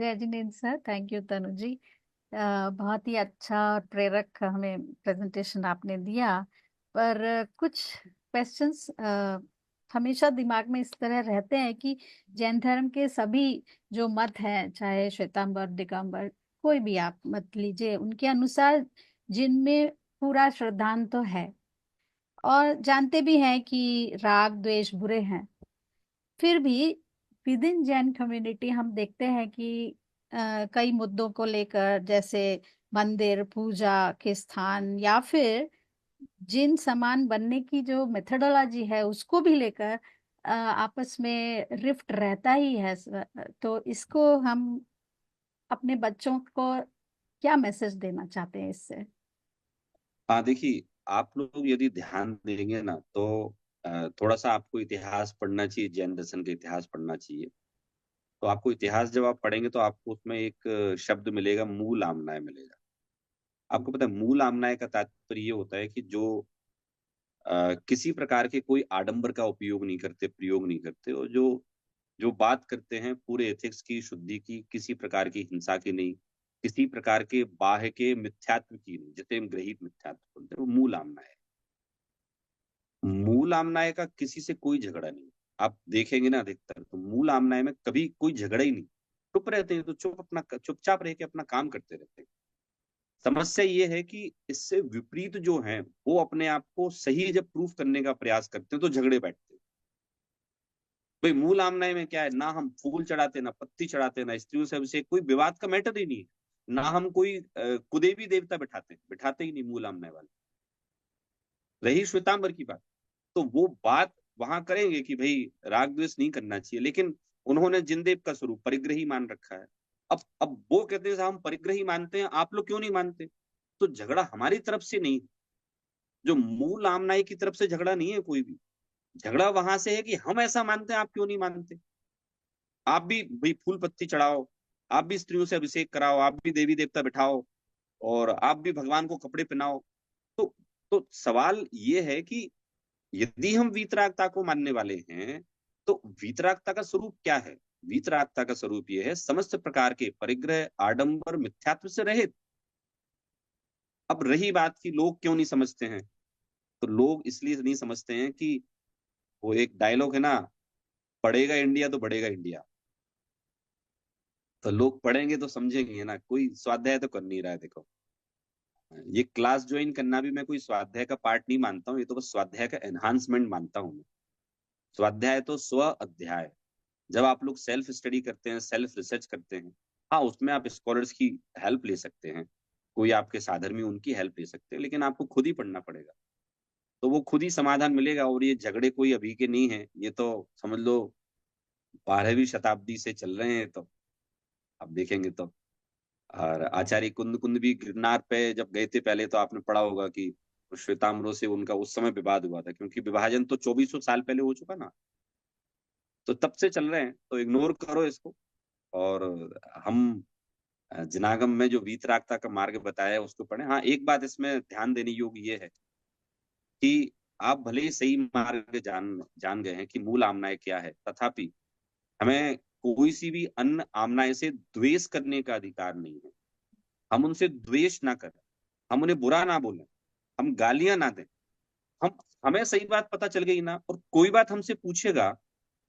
जय Jinendra sir, thank you तनु जी। बहुत ही अच्छा और प्रेरक हमें प्रेजेंटेशन आपने दिया। पर कुछ क्वेश्चंस हमेशा दिमाग में इस तरह रहते हैं कि जैन धर्म के सभी जो मत हैं, चाहे श्वेतांबर दिगंबर कोई भी आप मत लीजिए, उनके अनुसार जिनमें पूरा श्रद्धांत तो है और जानते भी हैं कि राग द्वेष बुरे हैं, फिर भी विद इन जैन कम्युनिटी हम देखते हैं कि कई मुद्दों को लेकर, जैसे मंदिर पूजा के स्थान या फिर जिन समान बनने की जो मेथोडोलॉजी है उसको भी लेकर आपस में रिफ्ट रहता ही है। तो इसको हम अपने बच्चों को क्या मैसेज देना चाहते हैं इससे? हाँ, देखिए, आप लोग यदि ध्यान देंगे ना तो थोड़ा सा आपको इतिहास पढ़ना चाहिए, जैन दर्शन का इतिहास पढ़ना चाहिए। तो आपको इतिहास जब आप पढ़ेंगे तो आपको उसमें एक शब्द मिलेगा, मूल आमनाय मिलेगा। आपको पता है मूल आमनाय का तात्पर्य ये होता है कि जो किसी प्रकार के कोई आडंबर का उपयोग नहीं करते, प्रयोग नहीं करते, और जो जो बात करते हैं पूरे एथिक्स की, शुद्धि की, किसी प्रकार की हिंसा की नहीं, किसी प्रकार के बाह्य के मिथ्यात्व की नहीं, जिसे हम ग्रहित मिथ्यात्व बोलते हैं, वो मूल आमना है। मूल आमनाय का किसी से कोई झगड़ा नहीं। आप देखेंगे ना अधिकतर तो मूल आमनाय में कभी कोई झगड़ा ही नहीं। चुप रहते हैं तो चुपचाप रह के अपना काम करते रहते हैं। समस्या ये है कि इससे विपरीत जो है वो अपने आप को सही जब प्रूफ करने का प्रयास करते हैं तो झगड़े बैठते हैं। भाई मूल आमनाय में क्या है, ना हम फूल चढ़ाते, ना पत्ती चढ़ाते, ना स्त्रियों से अभिषेक, कोई विवाद का मैटर ही नहीं है। ना हम कोई कुदेवी देवता बिठाते बिठाते ही नहीं मूल आमनाय वाले। रही श्वेतांबर की बात, तो वो बात वहां करेंगे कि भाई राग द्वेष नहीं करना चाहिए, लेकिन उन्होंने जिनदेव का स्वरूप परिग्रही मान रखा है। अब वो कहते हैं हम परिग्रही मानते हैं, आप लोग क्यों नहीं मानते? तो झगड़ा हमारी तरफ से नहीं, जो मूल आमनाई की तरफ से झगड़ा नहीं है कोई भी। झगड़ा वहां से है कि हम ऐसा मानते हैं, आप क्यों नहीं मानते। आप भी भाई फूल पत्ती चढ़ाओ, आप भी स्त्रियों से अभिषेक कराओ, आप भी देवी देवता बिठाओ, और आप भी भगवान को कपड़े पहनाओ। तो तो सवाल ये है कि यदि हम वीतरागता को मानने वाले हैं तो वीतरागता का स्वरूप क्या है? वीतरागता का स्वरूप ये है समस्त प्रकार के परिग्रह, आडंबर, मिथ्यात्व से रहित। अब रही बात कि लोग क्यों नहीं समझते हैं, तो लोग इसलिए नहीं समझते हैं कि वो एक डायलॉग है ना, पढ़ेगा इंडिया तो बढ़ेगा इंडिया। तो लोग पढ़ेंगे तो समझेंगे ना, कोई स्वाध्याय तो कर नहीं रहा है। देखो, ये क्लास ज्वाइन करना भी मैं कोई स्वाध्याय का पार्ट नहीं मानता हूँ, ये तो बस स्वाध्याय का एनहांसमेंट मानता हूँ मैं। स्वाध्याय तो स्व अध्याय। जब आप लोग सेल्फ स्टडी करते हैं, सेल्फ रिसर्च करते हैं, हाँ उसमें आप स्कॉलर्स की हेल्प ले सकते हैं, कोई आपके साधर्मी उनकी हेल्प ले सकते हैं, लेकिन आपको खुद ही पढ़ना पड़ेगा। तो वो खुद ही समाधान मिलेगा। और ये झगड़े कोई अभी के नहीं है, ये तो समझ लो 12वीं शताब्दी से चल रहे हैं। तो आप देखेंगे तो, और आचार्य कुंद कुंद भी गिरनार पे जब गए थे पहले, तो आपने पढ़ा होगा कि श्वेताम्बरों से उनका उस समय विवाद हुआ था, क्योंकि विभाजन तो 2400 साल पहले हो चुका ना। तो तब से चल रहे हैं, तो इग्नोर करो इसको। और हम जिनागम में जो वीतरागता का मार्ग बताया है उसको पढ़ें। हाँ, एक बात इसमें ध्यान देने योग्य ये है कि आप भले ही सही मार्ग जान जान गए हैं कि मूल आमनाय क्या है, तथापि हमें कोई सी भी अन्य आमनाय से द्वेष करने का अधिकार नहीं है। हम उनसे द्वेष ना करें, हम उन्हें बुरा ना बोलें, हम गालियां ना दें। हम हमें सही बात पता चल गई ना, और कोई बात हमसे पूछेगा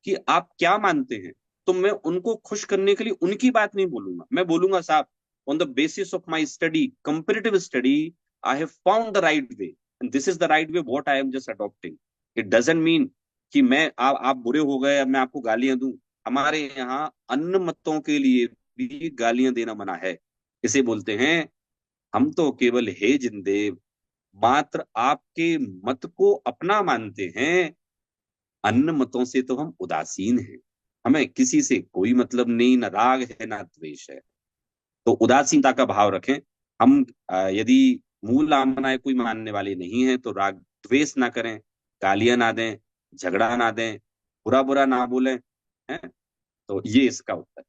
कि आप क्या मानते हैं, तो मैं उनको खुश करने के लिए उनकी बात नहीं बोलूंगा। मैं बोलूंगा साहब, on the basis of my study, comparative study, I have found the right way, and this is the right way what I am just adopting. It doesn't mean कि मैं आप बुरे हो गए, अब मैं आपको गालियां दूं। हमारे यहाँ अन्य मतों के लिए भी गालियां देना मना है। इसे बोलते हैं, हम तो केवल हे जिनदेव मात्र आपके मत को अपना मानते हैं, अन्य मतों से तो हम उदासीन हैं। हमें किसी से कोई मतलब नहीं, ना राग है ना द्वेष है। तो उदासीनता का भाव रखें। हम यदि मूल आमनाएं कोई मानने वाले नहीं है तो राग द्वेष ना करें, गालियां ना दें, झगड़ा ना दें, बुरा बुरा ना बोलें। हैं? तो ये इसका उत्तर।